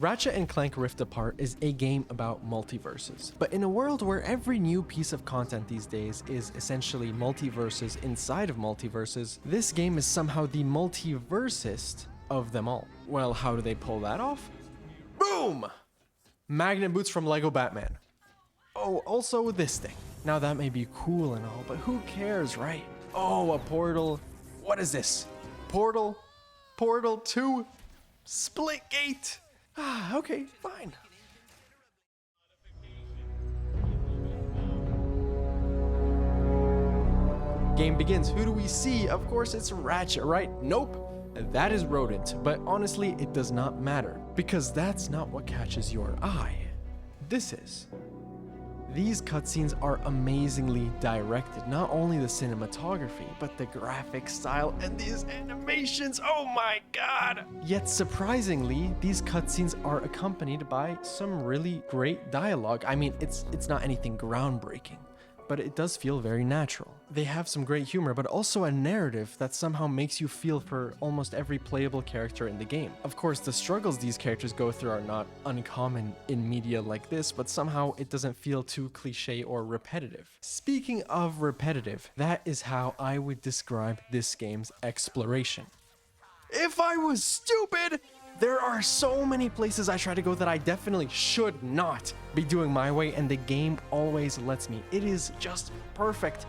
Ratchet & Clank Rift Apart is a game about multiverses, but in a world where every new piece of content these days is essentially multiverses inside of multiverses, this game is somehow the multiversist of them all. Well, how do they pull that off? Boom! Magnet boots from Lego Batman. Oh, also this thing. Now that may be cool and all, but who cares, right? Oh, a portal. What is this? Portal 2 Splitgate. Ah, okay, fine. Game begins. Who do we see? Of course, it's Ratchet, right? Nope. That is Rodent, but honestly, it does not matter, because that's not what catches your eye. This is. These cutscenes are amazingly directed, not only the cinematography, but the graphic style and these animations, oh my god! Yet surprisingly, these cutscenes are accompanied by some really great dialogue. I mean, it's not anything groundbreaking, but it does feel very natural. They have some great humor, but also a narrative that somehow makes you feel for almost every playable character in the game. Of course, the struggles these characters go through are not uncommon in media like this, but somehow it doesn't feel too cliche or repetitive. Speaking of repetitive, that is how I would describe this game's exploration. If I was stupid, there are so many places I try to go that I definitely should not be doing my way, and the game always lets me. It is just perfect.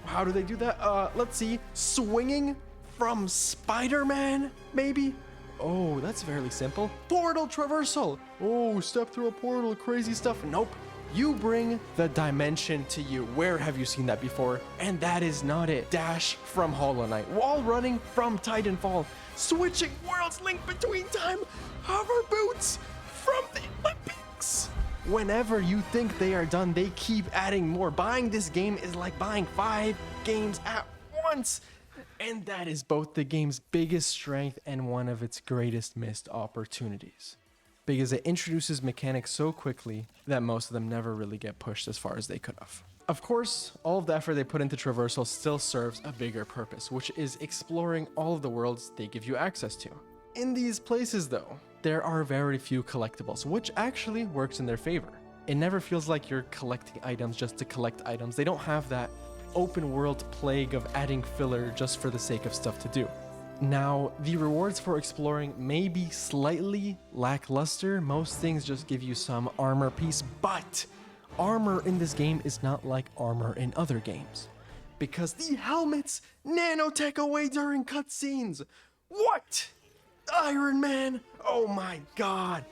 How do they do that? Let's see. Swinging from Spider-Man, maybe? Oh, that's fairly simple. Portal traversal. Oh, step through a portal, crazy stuff. Nope. You bring the dimension to you. Where have you seen that before? And that is not it. Dash from Hollow Knight. Wall running from Titanfall. Switching worlds, link between time. Hover boots from the Olympics. Whenever you think they are done, they keep adding more. Buying this game is like buying 5 games at once. And that is both the game's biggest strength and one of its greatest missed opportunities, because it introduces mechanics so quickly that most of them never really get pushed as far as they could have. Of course, all of the effort they put into Traversal still serves a bigger purpose, which is exploring all of the worlds they give you access to. In these places though, there are very few collectibles, which actually works in their favor. It never feels like you're collecting items just to collect items. They don't have that open world plague of adding filler just for the sake of stuff to do. Now, the rewards for exploring may be slightly lackluster. Most things just give you some armor piece, but armor in this game is not like armor in other games, because the helmets nanotech away during cutscenes. What? Iron Man? Oh my god.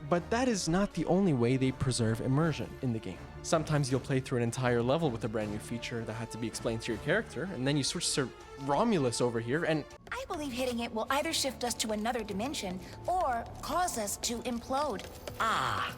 But that is not the only way they preserve immersion in the game. Sometimes you'll play through an entire level with a brand new feature that had to be explained to your character, and then you switch to Romulus over here and I believe hitting it will either shift us to another dimension or cause us to implode. Ah.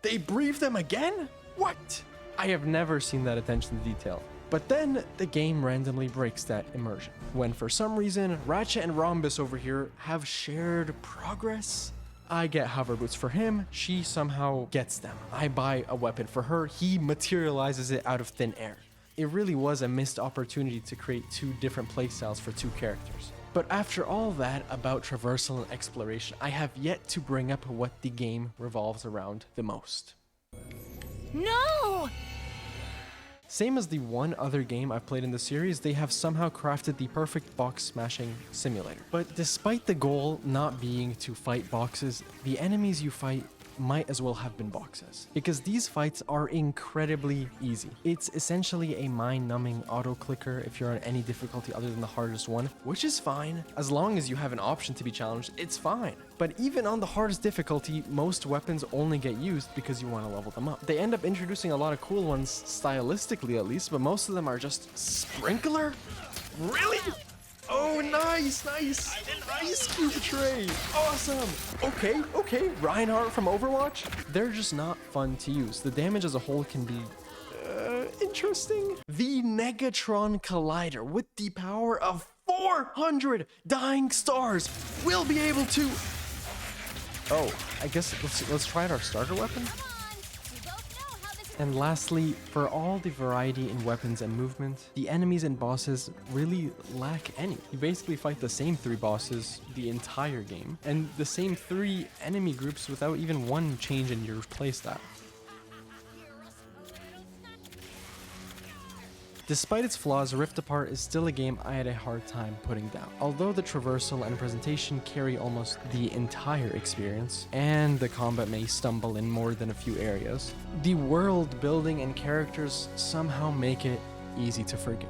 they brief them again? What? I have never seen that attention to detail. But then the game randomly breaks that immersion, when for some reason Ratchet and Rhombus over here have shared progress. I get hover boots for him, she somehow gets them. I buy a weapon for her, he materializes it out of thin air. It really was a missed opportunity to create 2 different playstyles for 2 characters. But after all that about traversal and exploration, I have yet to bring up what the game revolves around the most. No! Same as the one other game I've played in the series, they have somehow crafted the perfect box smashing simulator. But despite the goal not being to fight boxes, the enemies you fight might as well have been boxes, because these fights are incredibly easy. It's essentially a mind-numbing auto-clicker if you're on any difficulty other than the hardest one, which is fine. As long as you have an option to be challenged, it's fine. But even on the hardest difficulty, most weapons only get used because you want to level them up. They end up introducing a lot of cool ones, stylistically at least, but most of them are just sprinkler? Really? Oh, nice. An ice cube tray. Awesome. Okay. Reinhardt from Overwatch. They're just not fun to use. The damage as a whole can be interesting. The Negatron Collider with the power of 400 dying stars will be able to... Oh, I guess let's try out our starter weapon. And lastly, for all the variety in weapons and movement, the enemies and bosses really lack any. You basically fight the same 3 bosses the entire game, and the same 3 enemy groups without even one change in your playstyle. Despite its flaws, Rift Apart is still a game I had a hard time putting down. Although the traversal and presentation carry almost the entire experience, and the combat may stumble in more than a few areas, the world building and characters somehow make it easy to forgive.